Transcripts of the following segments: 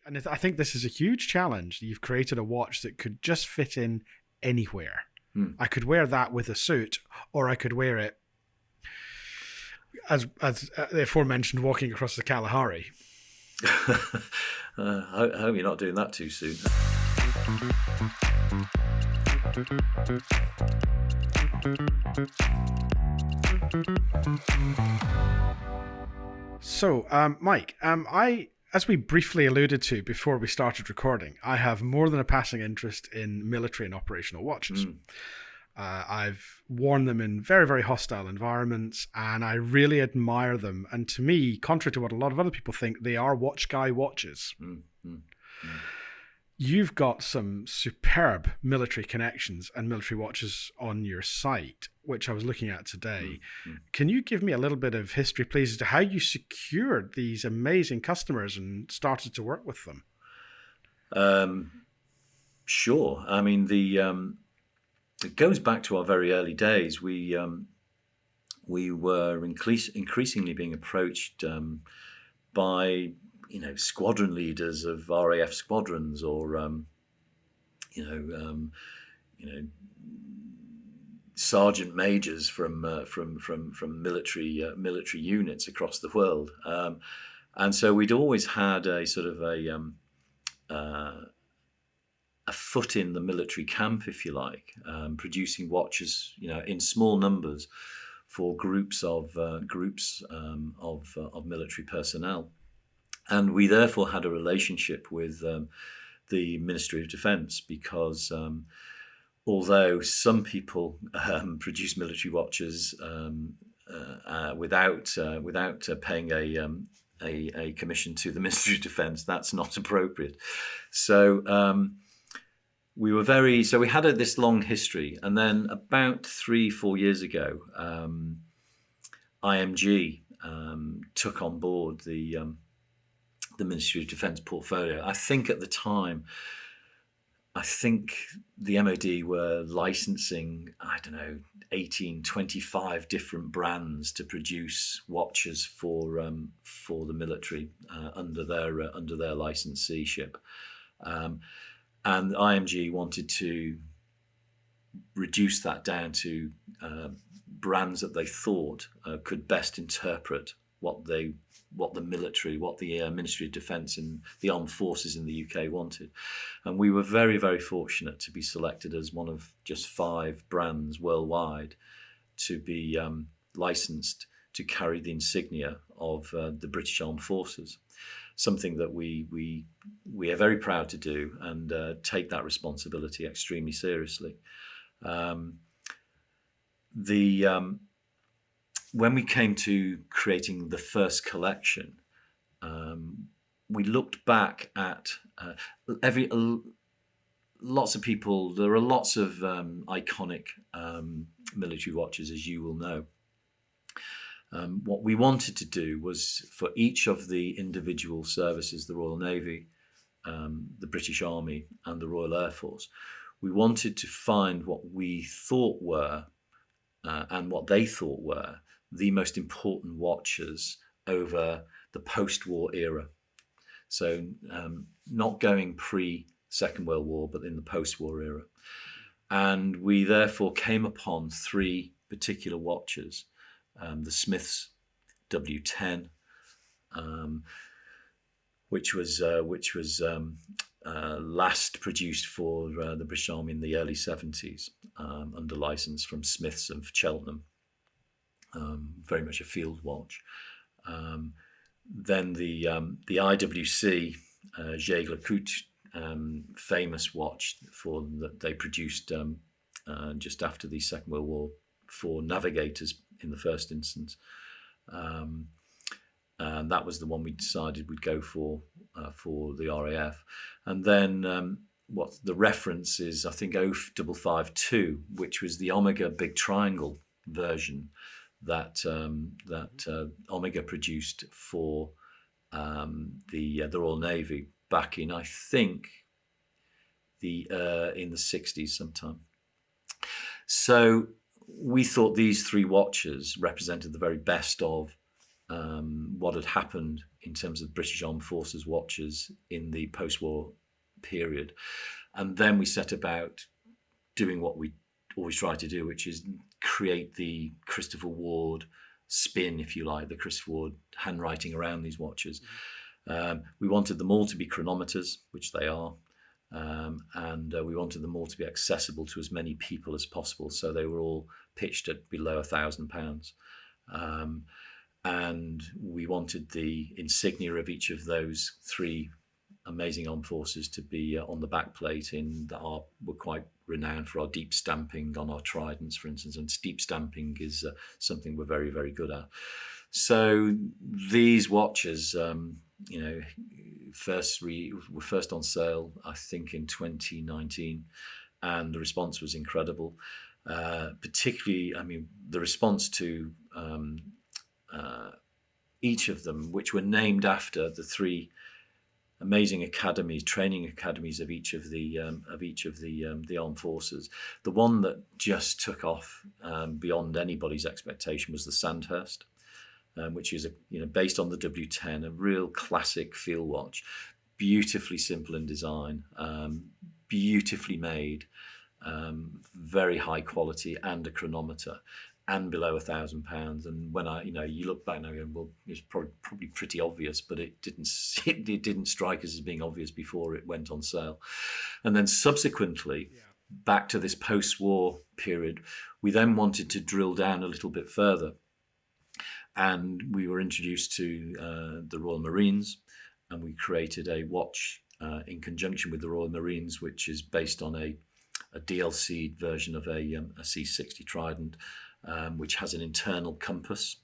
And I think this is a huge challenge. You've created a watch that could just fit in anywhere. I could wear that with a suit, or I could wear it as the aforementioned walking across the Kalahari. I hope you're not doing that too soon. So, Mike, as we briefly alluded to before we started recording, I have more than a passing interest in military and operational watches. I've worn them in very, very hostile environments, and I really admire them. And to me, contrary to what a lot of other people think, they are watch guy watches. You've got some superb military connections and military watches on your site, which I was looking at today. Can you give me a little bit of history, please, as to how you secured these amazing customers and started to work with them? Sure. I mean, it goes back to our very early days. We were increasingly being approached by squadron leaders of RAF squadrons, or sergeant majors from military units across the world, and so we'd always had a sort of a foot in the military camp, if you like, producing watches, in small numbers for groups of military personnel. And we therefore had a relationship with the Ministry of Defence, because although some people produce military watches without paying a commission to the Ministry of Defence, that's not appropriate. So we had this long history, and then about 3-4 years ago, IMG took on board the Ministry of Defence portfolio. I think at the time, the MOD were licensing, 25 different brands to produce watches for the military under their licenseeship. And IMG wanted to reduce that down to brands that they thought could best interpret what the Ministry of Defence and the armed forces in the UK wanted. And we were very, very fortunate to be selected as one of just 5 brands worldwide to be licensed to carry the insignia of the British Armed Forces. Something that we are very proud to do, and take that responsibility extremely seriously. When we came to creating the first collection, we looked back at lots of people. There are lots of iconic military watches, as you will know. What we wanted to do was, for each of the individual services, the Royal Navy, the British Army, and the Royal Air Force, we wanted to find what we thought were, and what they thought were, the most important watches over the post-war era. So not going pre-Second World War, but in the post-war era. And we therefore came upon 3 particular watches. The Smith's W10, which was last produced for the British Army in the early 70s, under license from Smith's of Cheltenham. Very much a field watch. Then the IWC Jaeger-LeCoultre, famous watch that they produced just after the Second World War for navigators in the first instance. And that was the one we decided we'd go for the RAF. And then what the reference is, I think 0552, which was the Omega Big Triangle version that Omega produced for the Royal Navy back in, I think, in the 60s sometime. So we thought these 3 watches represented the very best of what had happened in terms of British Armed Forces watches in the post-war period. And then we set about doing what we always try to do, which is create the Christopher Ward spin, if you like, the Christopher Ward handwriting around these watches. We wanted them all to be chronometers, which they are. And we wanted them all to be accessible to as many people as possible. So they were all pitched at below £1,000. And we wanted the insignia of each of those three amazing armed forces to be on the backplate. We're quite renowned for our deep stamping on our tridents, for instance, and deep stamping is something we're very, very good at. So these watches, were first on sale, I think, in 2019, and the response was incredible. Particularly, the response to each of them, which were named after the three amazing academies, training academies of each of the armed forces. The one that just took off beyond anybody's expectation was the Sandhurst, which is based on the W10, a real classic field watch, beautifully simple in design, beautifully made, very high quality, and a chronometer, and below £1,000. And when you look back now, well, it's probably pretty obvious, but it didn't strike us as being obvious before it went on sale. And then subsequently, back to this post-war period, we then wanted to drill down a little bit further, and we were introduced to the Royal Marines, and we created a watch in conjunction with the Royal Marines, which is based on a DLC'd version of a C60 Trident, which has an internal compass,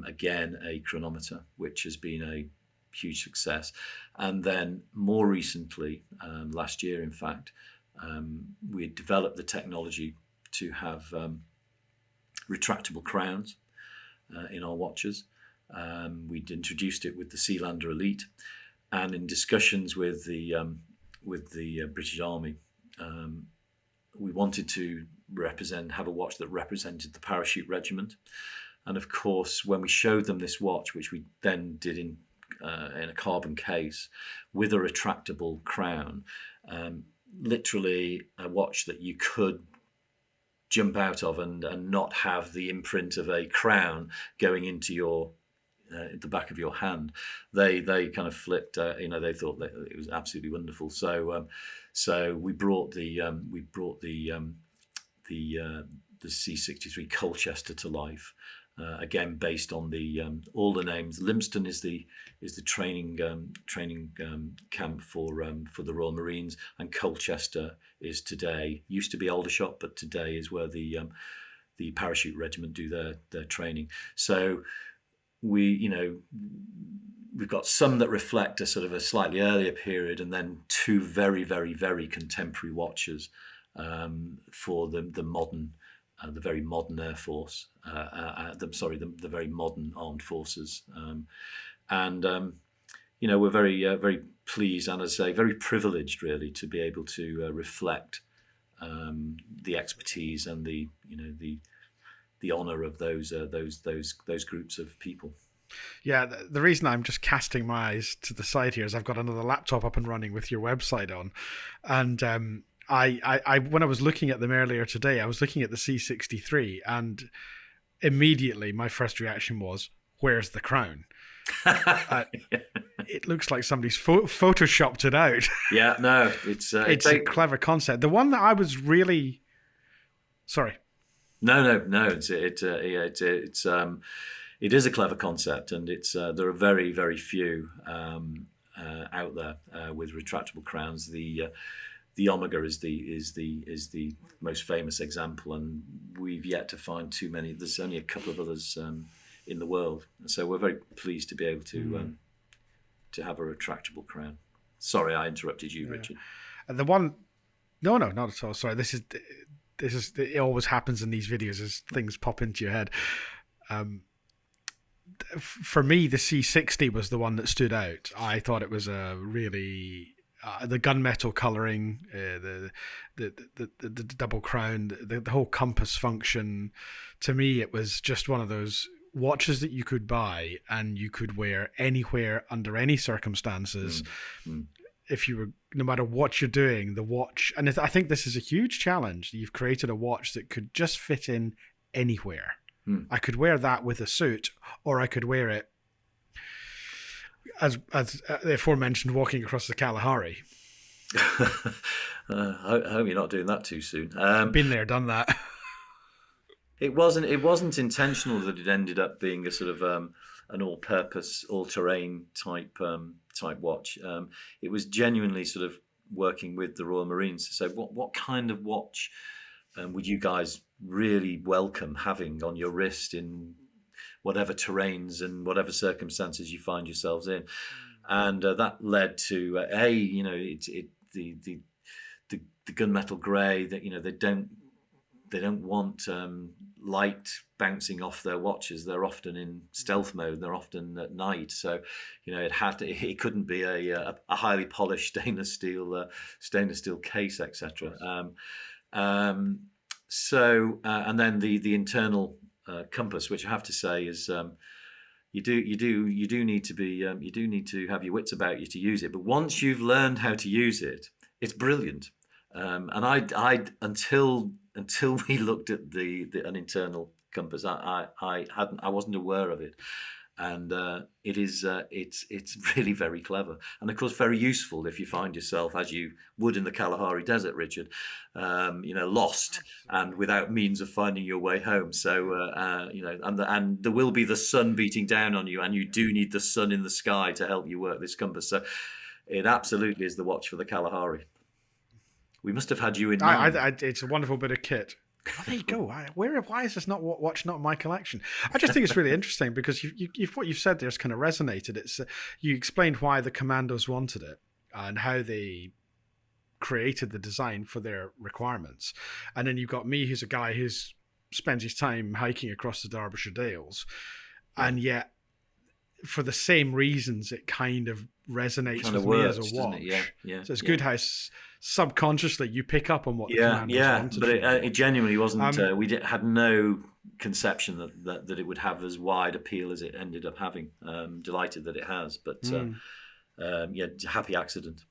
again a chronometer, which has been a huge success. And then more recently, last year in fact, we had developed the technology to have retractable crowns in our watches. We'd introduced it with the Sealander Elite, and in discussions with the British Army, we wanted to have a watch that represented the Parachute Regiment. And of course, when we showed them this watch, which we then did in a carbon case with a retractable crown, literally a watch that you could jump out of and not have the imprint of a crown going into your the back of your hand, they kind of flipped. They thought that it was absolutely wonderful. So we brought the C63 Colchester to life, again based on the all the names. Lympstone is the training camp for the Royal Marines, and Colchester used to be Aldershot, but today is where the Parachute Regiment do their training. So we've got some that reflect a sort of a slightly earlier period, and then two very, very, very contemporary watches for the modern, the very modern Air Force, the very modern armed forces. We're very, very pleased, and as I say, very privileged really to be able to reflect the expertise and the honour of those groups of people. Yeah, the reason I'm just casting my eyes to the side here is I've got another laptop up and running with your website on, and I when I was looking at them earlier today, I was looking at the C63, and immediately my first reaction was, "Where's the crown?" It looks like somebody's photoshopped it out. Yeah, no, it's a clever concept. The one that I was really sorry. No. It is a clever concept, and there are very, very few out there with retractable crowns. The Omega is the most famous example, and we've yet to find too many. There's only a couple of others in the world, so we're very pleased to be able to have a retractable crown. Sorry, I interrupted you, Richard. And the one, no, not at all. Sorry, this is it always happens in these videos as things pop into your head. For me, the C60 was the one that stood out. I thought it was a really the gunmetal colouring, the double crown, the whole compass function. To me, it was just one of those watches that you could buy and you could wear anywhere under any circumstances. If you were, no matter what you're doing, the watch, and I think this is a huge challenge. You've created a watch that could just fit in anywhere. I could wear that with a suit, or I could wear it as the aforementioned walking across the Kalahari. I hope you're not doing that too soon. Been there, done that. It wasn't intentional that it ended up being a sort of an all-purpose, all-terrain type watch. It was genuinely sort of working with the Royal Marines to say, what kind of watch would you guys really welcome having on your wrist in whatever terrains and whatever circumstances you find yourselves in, and that led to the gunmetal grey, that they don't want light bouncing off their watches. They're often in stealth mode. They're often at night, so it couldn't be a highly polished stainless steel case, etc. And then the internal compass, which I have to say is you do need to have your wits about you to use it. But once you've learned how to use it, it's brilliant. And I until we looked at an internal compass, I wasn't aware of it, and it's really very clever, and of course very useful if you find yourself, as you would in the Kalahari Desert, Richard, lost and without means of finding your way home. So and there will be the sun beating down on you, and you do need the sun in the sky to help you work this compass. So it absolutely is the watch for the Kalahari. We must have had you in mind. It's a wonderful bit of kit. Oh, there you go. Why is this watch not in my collection? I just think it's really interesting because what you've said there's kind of resonated. It's you explained why the commandos wanted it and how they created the design for their requirements, and then you've got me, who's a guy who spends his time hiking across the Derbyshire Dales, and yet for the same reasons it kind of resonates with me as a watch. Yeah. So it's good how subconsciously you pick up on what the commandos wanted. But it genuinely wasn't. We had no conception that it would have as wide appeal as it ended up having. Delighted that it has, but happy accident.